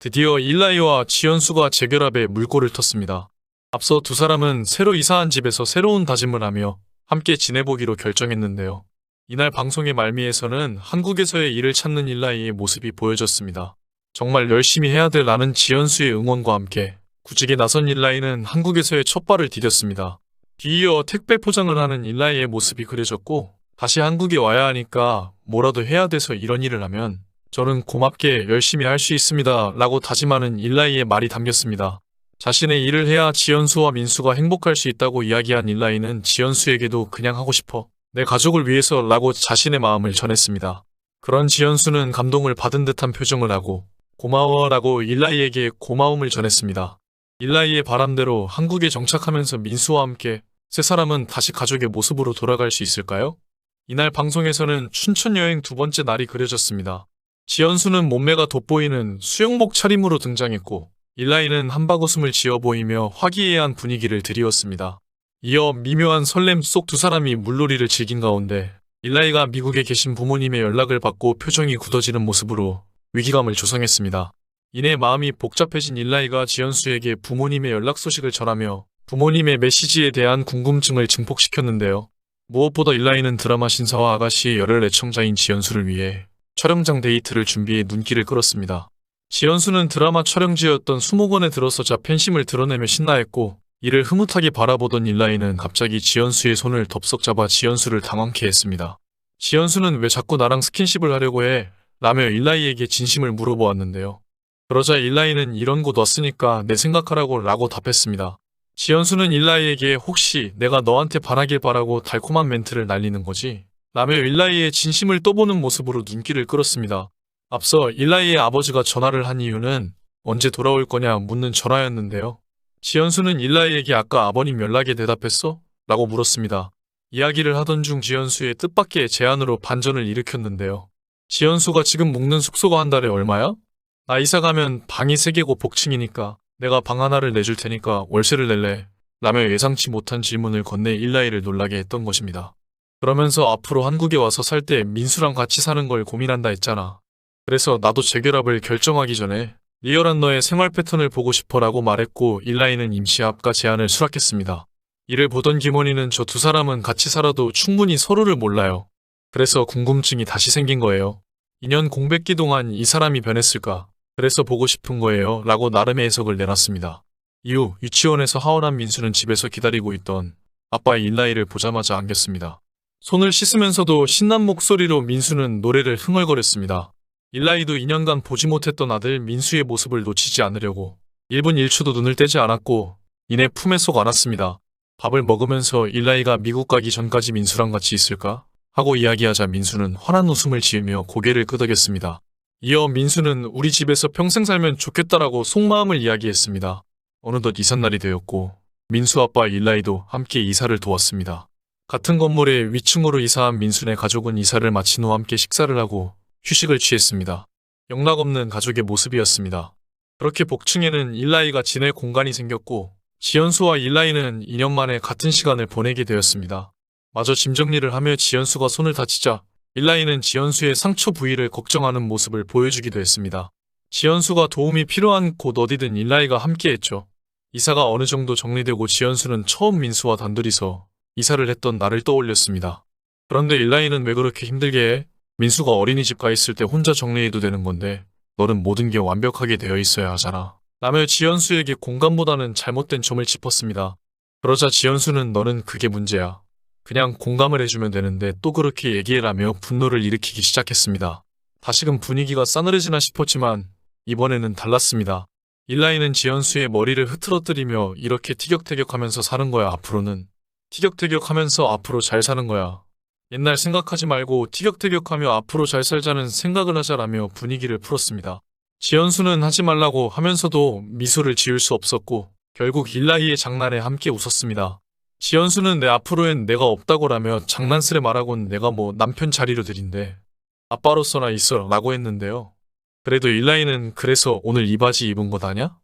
드디어 일라이와 지연수가 재결합에 물꼬를 텄습니다. 앞서 두 사람은 새로 이사한 집에서 새로운 다짐을 하며 함께 지내보기로 결정했는데요. 이날 방송의 말미에서는 한국에서의 일을 찾는 일라이의 모습이 보여졌습니다. 정말 열심히 해야 될 나는 지연수의 응원과 함께 구직에 나선 일라이는 한국에서의 첫 발을 디뎠습니다. 뒤이어 택배 포장을 하는 일라이의 모습이 그려졌고, 다시 한국에 와야 하니까 뭐라도 해야 돼서 이런 일을 하면 저는 고맙게 열심히 할 수 있습니다 라고 다짐하는 일라이의 말이 담겼습니다. 자신의 일을 해야 지연수와 민수가 행복할 수 있다고 이야기한 일라이는 지연수에게도 그냥 하고 싶어, 내 가족을 위해서 라고 자신의 마음을 전했습니다. 그런 지연수는 감동을 받은 듯한 표정을 하고 고마워 라고 일라이에게 고마움을 전했습니다. 일라이의 바람대로 한국에 정착하면서 민수와 함께 세 사람은 다시 가족의 모습으로 돌아갈 수 있을까요? 이날 방송에서는 춘천 여행 두 번째 날이 그려졌습니다. 지연수는 몸매가 돋보이는 수영복 차림으로 등장했고, 일라이는 한바구음을 지어 보이며 화기애애한 분위기를 드리웠습니다. 이어 미묘한 설렘 속 두 사람이 물놀이를 즐긴 가운데 일라이가 미국에 계신 부모님의 연락을 받고 표정이 굳어지는 모습으로 위기감을 조성했습니다. 이내 마음이 복잡해진 일라이가 지연수에게 부모님의 연락 소식을 전하며 부모님의 메시지에 대한 궁금증을 증폭시켰는데요. 무엇보다 일라이는 드라마 신사와 아가씨의 열혈 애청자인 지연수를 위해 촬영장 데이트를 준비해 눈길을 끌었습니다. 지연수는 드라마 촬영지였던 수목원에 들어서자 팬심을 드러내며 신나했고, 이를 흐뭇하게 바라보던 일라이는 갑자기 지연수의 손을 덥석 잡아 지연수를 당황케 했습니다. 지연수는 왜 자꾸 나랑 스킨십을 하려고 해? 라며 일라이에게 진심을 물어보았는데요. 그러자 일라이는 이런 곳 왔으니까 내 생각하라고 라고 답했습니다. 지연수는 일라이에게 혹시 내가 너한테 반하길 바라고 달콤한 멘트를 날리는 거지? 라며 일라이의 진심을 떠보는 모습으로 눈길을 끌었습니다. 앞서 일라이의 아버지가 전화를 한 이유는 언제 돌아올 거냐 묻는 전화였는데요. 지연수는 일라이에게 아까 아버님 연락에 대답했어? 라고 물었습니다. 이야기를 하던 중 지연수의 뜻밖의 제안으로 반전을 일으켰는데요. 지연수가 지금 묵는 숙소가 한 달에 얼마야? 나 이사 가면 방이 3개고 복층이니까 내가 방 하나를 내줄 테니까 월세를 낼래? 라며 예상치 못한 질문을 건네 일라이를 놀라게 했던 것입니다. 그러면서 앞으로 한국에 와서 살 때 민수랑 같이 사는 걸 고민한다 했잖아. 그래서 나도 재결합을 결정하기 전에 리얼한 너의 생활 패턴을 보고 싶어라고 말했고, 일라이는 임시 합가 제안을 수락했습니다. 이를 보던 김원희는 저 두 사람은 같이 살아도 충분히 서로를 몰라요. 그래서 궁금증이 다시 생긴 거예요. 2년 공백기 동안 이 사람이 변했을까? 그래서 보고 싶은 거예요 라고 나름의 해석을 내놨습니다. 이후 유치원에서 하원한 민수는 집에서 기다리고 있던 아빠의 일라이를 보자마자 안겼습니다. 손을 씻으면서도 신난 목소리로 민수는 노래를 흥얼거렸습니다. 일라이도 2년간 보지 못했던 아들 민수의 모습을 놓치지 않으려고 1분 1초도 눈을 떼지 않았고 이내 품에 속 안았습니다. 밥을 먹으면서 일라이가 미국 가기 전까지 민수랑 같이 있을까? 하고 이야기하자 민수는 환한 웃음을 지으며 고개를 끄덕였습니다. 이어 민수는 우리 집에서 평생 살면 좋겠다라고 속마음을 이야기했습니다. 어느덧 이삿날이 되었고 민수 아빠 일라이도 함께 이사를 도왔습니다. 같은 건물에 위층으로 이사한 민수네 가족은 이사를 마친 후 함께 식사를 하고 휴식을 취했습니다. 영락없는 가족의 모습이었습니다. 그렇게 복층에는 일라이가 지낼 공간이 생겼고, 지연수와 일라이는 2년 만에 같은 시간을 보내게 되었습니다. 마저 짐 정리를 하며 지연수가 손을 다치자 일라이는 지연수의 상처 부위를 걱정하는 모습을 보여주기도 했습니다. 지연수가 도움이 필요한 곳 어디든 일라이가 함께했죠. 이사가 어느 정도 정리되고 지연수는 처음 민수와 단둘이서 이사를 했던 날을 떠올렸습니다. 그런데 일라이는 왜 그렇게 힘들게 해? 민수가 어린이집 가 있을 때 혼자 정리해도 되는 건데 너는 모든 게 완벽하게 되어 있어야 하잖아. 라며 지연수에게 공감보다는 잘못된 점을 짚었습니다. 그러자 지연수는 너는 그게 문제야. 그냥 공감을 해주면 되는데 또 그렇게 얘기해라며 분노를 일으키기 시작했습니다. 다시금 분위기가 싸늘해지나 싶었지만 이번에는 달랐습니다. 일라이는 지연수의 머리를 흐트러뜨리며 이렇게 티격태격하면서 사는 거야 앞으로는. 티격태격하면서 앞으로 잘 사는 거야. 옛날 생각하지 말고 티격태격하며 앞으로 잘 살자는 생각을 하자라며 분위기를 풀었습니다. 지연수는 하지 말라고 하면서도 미소를 지을 수 없었고 결국 일라이의 장난에 함께 웃었습니다. 지연수는 내 앞으로엔 내가 없다고라며 장난스레 말하곤 내가 뭐 남편 자리로 들인데 아빠로서나 있어 라고 했는데요. 그래도 일라이는 그래서 오늘 이 바지 입은 것 아냐?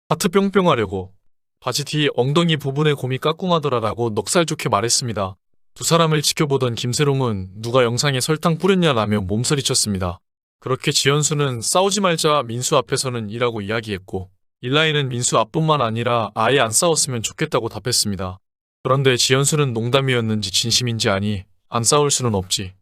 하트 뿅뿅 하려고. 바지 뒤 엉덩이 부분에 곰이 까꿍하더라 라고 넉살 좋게 말했습니다. 두 사람을 지켜보던 김세롱은 누가 영상에 설탕 뿌렸냐라며 몸서리쳤습니다. 그렇게 지연수는 싸우지 말자 민수 앞에서는 이라고 이야기했고, 일라이는 민수 앞뿐만 아니라 아예 안 싸웠으면 좋겠다고 답했습니다. 그런데 지연수는 농담이었는지 진심인지 아니, 안 싸울 수는 없지.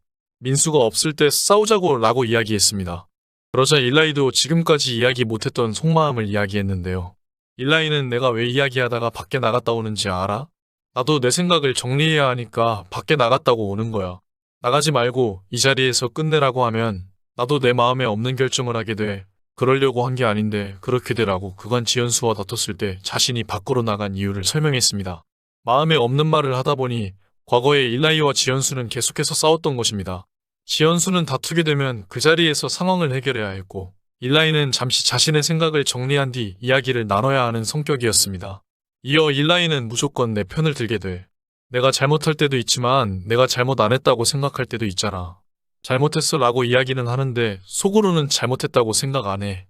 민수가 없을 때 싸우자고 라고 이야기했습니다. 그러자 일라이도 지금까지 이야기 못했던 속마음을 이야기했는데요. 일라이는 내가 왜 이야기하다가 밖에 나갔다 오는지 알아? 나도 내 생각을 정리해야 하니까 밖에 나갔다고 오는 거야. 나가지 말고 이 자리에서 끝내라고 하면 나도 내 마음에 없는 결정을 하게 돼. 그러려고 한 게 아닌데 그렇게 되라고 그간 지연수와 다퉜을 때 자신이 밖으로 나간 이유를 설명했습니다. 마음에 없는 말을 하다 보니 과거에 일라이와 지연수는 계속해서 싸웠던 것입니다. 지연수는 다투게 되면 그 자리에서 상황을 해결해야 했고, 일라이는 잠시 자신의 생각을 정리한 뒤 이야기를 나눠야 하는 성격이었습니다. 이어 일라이는 무조건 내 편을 들게 돼. 내가 잘못할 때도 있지만 내가 잘못 안 했다고 생각할 때도 있잖아. 잘못했어 라고 이야기는 하는데 속으로는 잘못했다고 생각 안 해.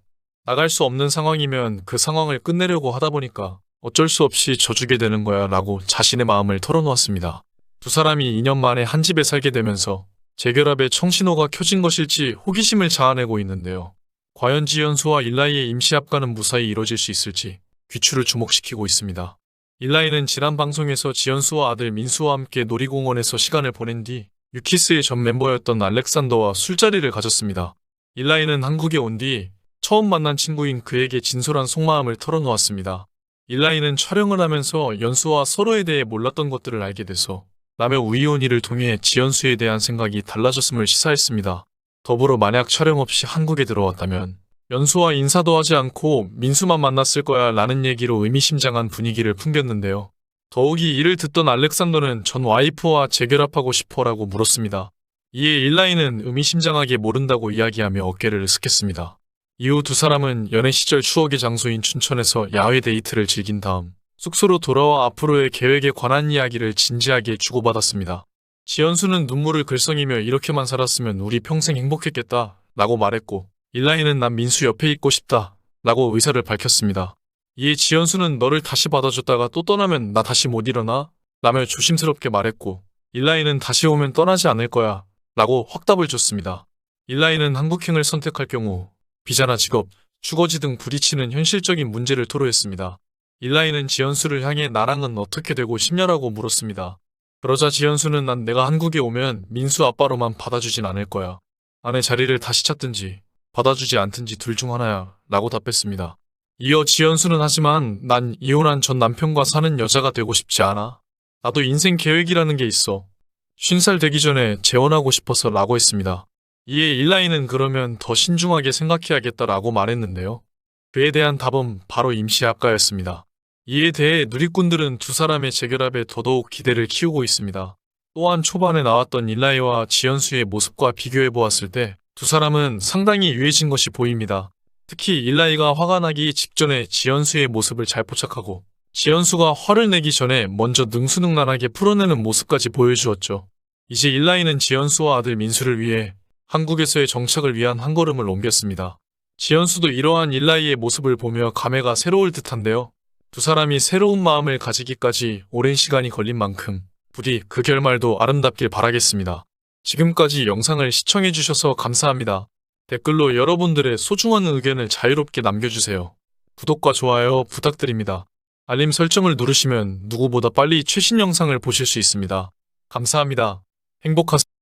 나갈 수 없는 상황이면 그 상황을 끝내려고 하다 보니까 어쩔 수 없이 져주게 되는 거야 라고 자신의 마음을 털어놓았습니다. 두 사람이 2년 만에 한 집에 살게 되면서 재결합에 청신호가 켜진 것일지 호기심을 자아내고 있는데요. 과연 지연수와 일라이의 임시합가는 무사히 이뤄질 수 있을지 귀추를 주목시키고 있습니다. 일라이는 지난 방송에서 지연수와 아들 민수와 함께 놀이공원에서 시간을 보낸 뒤 유키스의 전 멤버였던 알렉산더와 술자리를 가졌습니다. 일라이는 한국에 온 뒤 처음 만난 친구인 그에게 진솔한 속마음을 털어놓았습니다. 일라이는 촬영을 하면서 연수와 서로에 대해 몰랐던 것들을 알게 돼서 남의 우이온이를 통해 지연수에 대한 생각이 달라졌음을 시사했습니다. 더불어 만약 촬영 없이 한국에 들어왔다면 연수와 인사도 하지 않고 민수만 만났을 거야 라는 얘기로 의미심장한 분위기를 풍겼는데요. 더욱이 이를 듣던 알렉산더는 전 와이프와 재결합하고 싶어라고 물었습니다. 이에 일라이는 의미심장하게 모른다고 이야기하며 어깨를 으쓱했습니다. 이후 두 사람은 연애 시절 추억의 장소인 춘천에서 야외 데이트를 즐긴 다음 숙소로 돌아와 앞으로의 계획에 관한 이야기를 진지하게 주고받았습니다. 지연수는 눈물을 글썽이며 이렇게만 살았으면 우리 평생 행복했겠다 라고 말했고, 일라이는 난 민수 옆에 있고 싶다 라고 의사를 밝혔습니다. 이에 지연수는 너를 다시 받아줬다가 또 떠나면 나 다시 못 일어나? 라며 조심스럽게 말했고, 일라이는 다시 오면 떠나지 않을 거야 라고 확답을 줬습니다. 일라이는 한국행을 선택할 경우 비자나 직업, 주거지 등 부딪히는 현실적인 문제를 토로했습니다. 일라이는 지연수를 향해 나랑은 어떻게 되고 싶냐라고 물었습니다. 그러자 지연수는 난 내가 한국에 오면 민수 아빠로만 받아주진 않을 거야. 아내 자리를 다시 찾든지 받아주지 않든지 둘 중 하나야 라고 답했습니다. 이어 지연수는 하지만 난 이혼한 전 남편과 사는 여자가 되고 싶지 않아. 나도 인생 계획이라는 게 있어. 50살 되기 전에 재혼하고 싶어서 라고 했습니다. 이에 일라이는 그러면 더 신중하게 생각해야겠다라고 말했는데요. 그에 대한 답은 바로 임시합가였습니다. 이에 대해 누리꾼들은 두 사람의 재결합에 더더욱 기대를 키우고 있습니다. 또한 초반에 나왔던 일라이와 지연수의 모습과 비교해보았을 때 두 사람은 상당히 유해진 것이 보입니다. 특히 일라이가 화가 나기 직전에 지연수의 모습을 잘 포착하고 지연수가 화를 내기 전에 먼저 능수능란하게 풀어내는 모습까지 보여주었죠. 이제 일라이는 지연수와 아들 민수를 위해 한국에서의 정착을 위한 한 걸음을 옮겼습니다. 지연수도 이러한 일라이의 모습을 보며 감회가 새로울 듯한데요. 두 사람이 새로운 마음을 가지기까지 오랜 시간이 걸린 만큼 부디 그 결말도 아름답길 바라겠습니다. 지금까지 영상을 시청해주셔서 감사합니다. 댓글로 여러분들의 소중한 의견을 자유롭게 남겨주세요. 구독과 좋아요 부탁드립니다. 알림 설정을 누르시면 누구보다 빨리 최신 영상을 보실 수 있습니다. 감사합니다. 행복하세요.